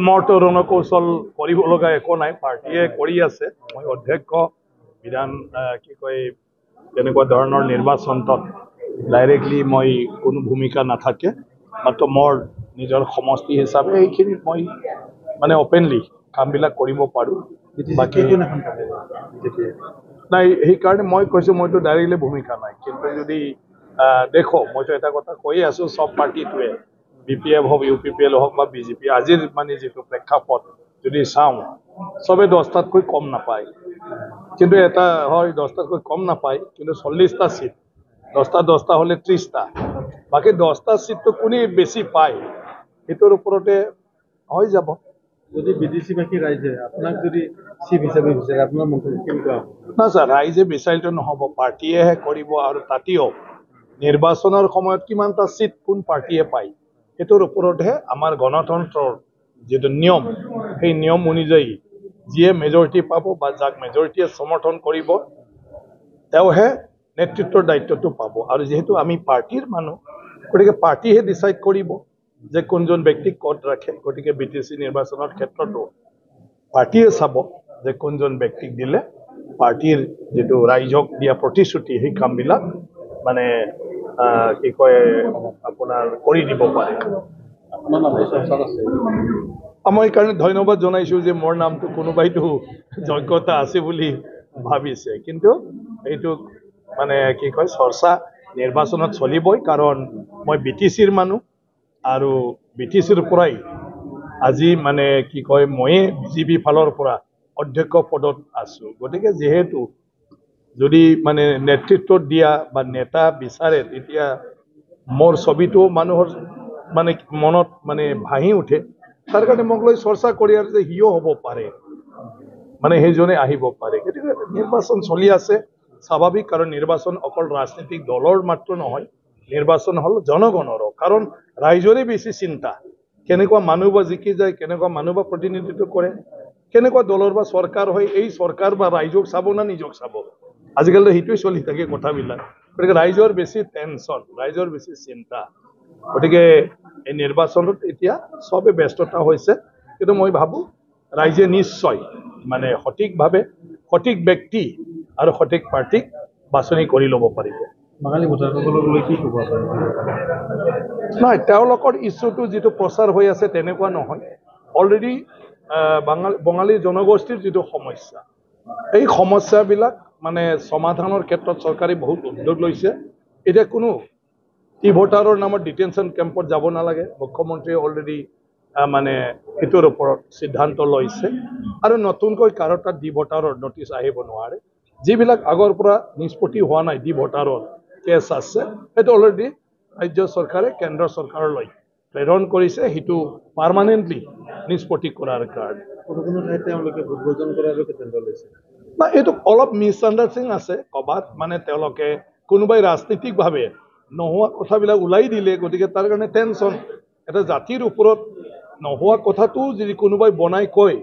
মৰতো ৰণকৌশল কৰিব লগা একো নাই, পাৰ্টিয়ে কৰি আছে। মই অধ্যক্ষ বিধান কি কয় তেনেকুৱা ধৰণৰ নিৰ্বাচনত ডাইৰেক্টলি মই কোনো ভূমিকা নাথাকে, মাত্ৰ মোৰ নিজৰ সমষ্টি হিচাপে এইখিনিত মই মানে অপেনলি কামবিলাক কৰিব পাৰোঁ। বাকী নাই, সেইকাৰণে মই কৈছোঁ মইতো ডাইৰেক্টলি ভূমিকা নাই, কিন্তু যদি দেখো মইতো এটা কথা কৈয়ে আছোঁ, চব পাৰ্টিটোৱে BPF হওক, UPPL হওক বা BJP, আজিৰ মানে যিটো প্ৰেক্ষাপট যদি চাওঁ, চবে 10টাতকৈ কম নাপায়। কিন্তু এটা হয় 10টাতকৈ কম নাপায়, কিন্তু 40টা চিট, 10টা হ'লে 30টা, বাকী 10টা চিটটো কোনে বেছি পায় সেইটোৰ ওপৰতে হৈ যাব। যদি বিদেশীবাসী ৰাইজে আপোনাক যদি চিফ হিচাপে বিচাৰে, আপোনাৰ মন্তব্য কেনেকুৱা হ'ব? না ছাৰ, ৰাইজে বিচাৰিলে নহ'ব, পাৰ্টিয়েহে কৰিব। আৰু তাতেও নিৰ্বাচনৰ সময়ত কিমানটা চিট কোন পাৰ্টিয়ে পায় সেইটোৰ ওপৰতহে আমাৰ গণতন্ত্ৰৰ যিটো নিয়ম, সেই নিয়ম অনুযায়ী যিয়ে মেজৰিটি পাব বা যাক মেজৰিটিয়ে সমৰ্থন কৰিব তেওঁহে নেতৃত্বৰ দায়িত্বটো পাব। আৰু যিহেতু আমি পাৰ্টিৰ মানুহ, গতিকে পাৰ্টিহে ডিচাইড কৰিব যে কোনজন ব্যক্তিক ক'ত ৰাখে। গতিকে BTC নিৰ্বাচনৰ ক্ষেত্ৰতো পাৰ্টিয়ে চাব যে কোনজন ব্যক্তিক দিলে পাৰ্টিৰ যিটো ৰাইজক দিয়া প্ৰতিশ্ৰুতি সেই কামবিলাক মানে কি কয় আপোনাৰ কৰি দিব পাৰে। মই এইকাৰণে ধন্যবাদ জনাইছোঁ যে মোৰ নামটো কোনোবাইতো যোগ্যতা আছে বুলি ভাবিছে, কিন্তু এইটো মানে কি কয় চৰ্চা নিৰ্বাচনত চলিবই, কাৰণ মই BTCৰ মানুহ আৰু BTCৰ পৰাই আজি মানে কি কয় ময়ে BJP ফালৰ পৰা অধ্যক্ষ পদত আছোঁ। গতিকে যিহেতু যদি মানে নেতৃত্ব দিয়া বা নেতা বিচাৰে, তেতিয়া মোৰ ছবিটো মানুহৰ মানে মনত মানে ভাহি উঠে। তাৰ কাৰণে মোক লৈ চৰ্চা কৰি আৰু যে সিও হ'ব পাৰে, মানে সেইজনে আহিব পাৰে। গতিকে নিৰ্বাচন চলি আছে স্বাভাৱিক, কাৰণ নিৰ্বাচন অকল ৰাজনৈতিক দলৰ মাত্ৰ নহয়, নিৰ্বাচন হ'ল জনগণৰো। কাৰণ ৰাইজৰে বেছি চিন্তা কেনেকুৱা মানুহ বা জিকি যায়, কেনেকুৱা মানুহ বা প্ৰতিনিধিত্ব কৰে, কেনেকুৱা দলৰ বা চৰকাৰ হয়, এই চৰকাৰ বা ৰাইজক চাব না নিজক চাব। আজিকালিতো সেইটোৱে চলি থাকে কথাবিলাক। গতিকে ৰাইজৰ বেছি টেনশ্যন, ৰাইজৰ বেছি চিন্তা। গতিকে এই নিৰ্বাচনত এতিয়া চবে ব্যস্ততা হৈছে, কিন্তু মই ভাবোঁ ৰাইজে নিশ্চয় মানে সঠিকভাৱে সঠিক ব্যক্তি আৰু সঠিক পাৰ্টিক বাছনি কৰি ল'ব পাৰিব। বাঙালী ভোটাৰসকলক লৈ কি ক'ব? নহয়, তেওঁলোকৰ ইছ্যুটো যিটো প্ৰচাৰ হৈ আছে তেনেকুৱা নহয়। অলৰেডি বঙালী জনগোষ্ঠীৰ যিটো সমস্যা, এই সমস্যাবিলাক মানে সমাধানৰ ক্ষেত্ৰত চৰকাৰে বহুত উদ্যোগ লৈছে। এতিয়া কোনো ভোটাৰৰ নামত ডিটেনশ্যন কেম্পত যাব নালাগে, মুখ্যমন্ত্ৰীয়ে অলৰেডি মানে সেইটোৰ ওপৰত সিদ্ধান্ত লৈছে। আৰু নতুনকৈ কাৰো তাত ভোটাৰৰ নটিচ আহিব নোৱাৰে। যিবিলাক আগৰ পৰা নিষ্পত্তি হোৱা নাই ভোটাৰৰ কেছ আছে, সেইটো অলৰেডি ৰাজ্য চৰকাৰে কেন্দ্ৰ চৰকাৰলৈ প্ৰেৰণ কৰিছে, সেইটো পাৰ্মানেণ্টলি নিষ্পত্তি কৰাৰ কাৰণে। কোনো ঠাইত তেওঁলোকে ভোট বৰ্জন কৰাৰো সিদ্ধান্ত লৈছে। না, এইটো অলপ মিছআণ্ডাৰষ্টেণ্ডিং আছে ক'ৰবাত, মানে তেওঁলোকে কোনোবাই ৰাজনীতিকভাৱে নোহোৱা কথাবিলাক ওলাই দিলে, গতিকে তাৰ কাৰণে টেনশ্যন। এটা জাতিৰ ওপৰত নোহোৱা কথাটো যদি কোনোবাই বনাই কয়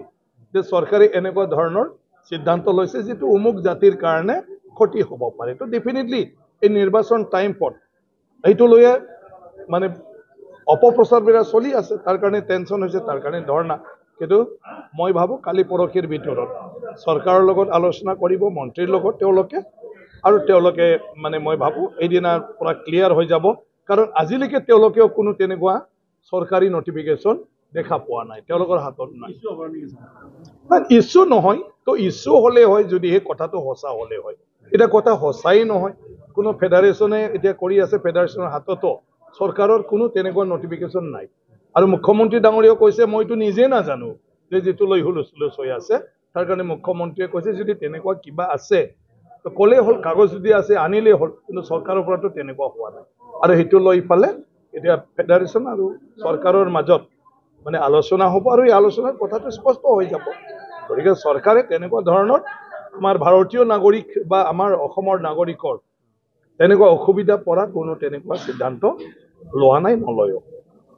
যে চৰকাৰে এনেকুৱা ধৰণৰ সিদ্ধান্ত লৈছে যিটো অমুক জাতিৰ কাৰণে ক্ষতি হ'ব পাৰে, তো ডেফিনেটলি এই নিৰ্বাচন টাইমত এইটো লৈয়ে মানে অপপ্ৰচাৰবিলাক চলি আছে, তাৰ কাৰণে টেনশ্যন হৈছে, তাৰ কাৰণে ধৰ্ণা। কিন্তু মই ভাবোঁ কালি পৰহিৰ ভিতৰত চৰকাৰৰ লগত আলোচনা কৰিব, মন্ত্ৰীৰ লগত তেওঁলোকে, আৰু তেওঁলোকে মানে মই ভাবোঁ এইদিনাৰ পৰা ক্লিয়াৰ হৈ যাব। কাৰণ আজিলৈকে তেওঁলোকেও কোনো তেনেকুৱা চৰকাৰী নটিফিকেশ্যন দেখা পোৱা নাই, তেওঁলোকৰ হাতত নাই। ইছ্যু নহয় তো, ইছ্যু হ'লে হয় যদি সেই কথাটো সঁচা হ'লে হয়। এতিয়া কথা সঁচাই নহয়, কোনো ফেডাৰেশ্যনে এতিয়া কৰি আছে, ফেডাৰেশ্যনৰ হাততো চৰকাৰৰ কোনো তেনেকুৱা নটিফিকেশ্যন নাই। আৰু মুখ্যমন্ত্ৰী ডাঙৰীয়াও কৈছে মইতো নিজে নাজানো যে যিটো লৈ হুলস্থুল হৈ আছে, তাৰ কাৰণে মুখ্যমন্ত্ৰীয়ে কৈছে যদি তেনেকুৱা কিবা আছে তো ক'লেই হ'ল, কাগজ যদি আছে আনিলেই হ'ল। কিন্তু চৰকাৰৰ পৰাতো তেনেকুৱা হোৱা নাই, আৰু সেইটো লৈ ফালে এতিয়া ফেডাৰেশ্যন আৰু চৰকাৰৰ মাজত মানে আলোচনা হ'ব, আৰু এই আলোচনাৰ কথাটো স্পষ্ট হৈ যাব। গতিকে চৰকাৰে তেনেকুৱা ধৰণৰ আমাৰ ভাৰতীয় নাগৰিক বা আমাৰ অসমৰ নাগৰিকৰ তেনেকুৱা অসুবিধা পৰা কোনো তেনেকুৱা সিদ্ধান্ত লোৱা নাই, নলয়ও।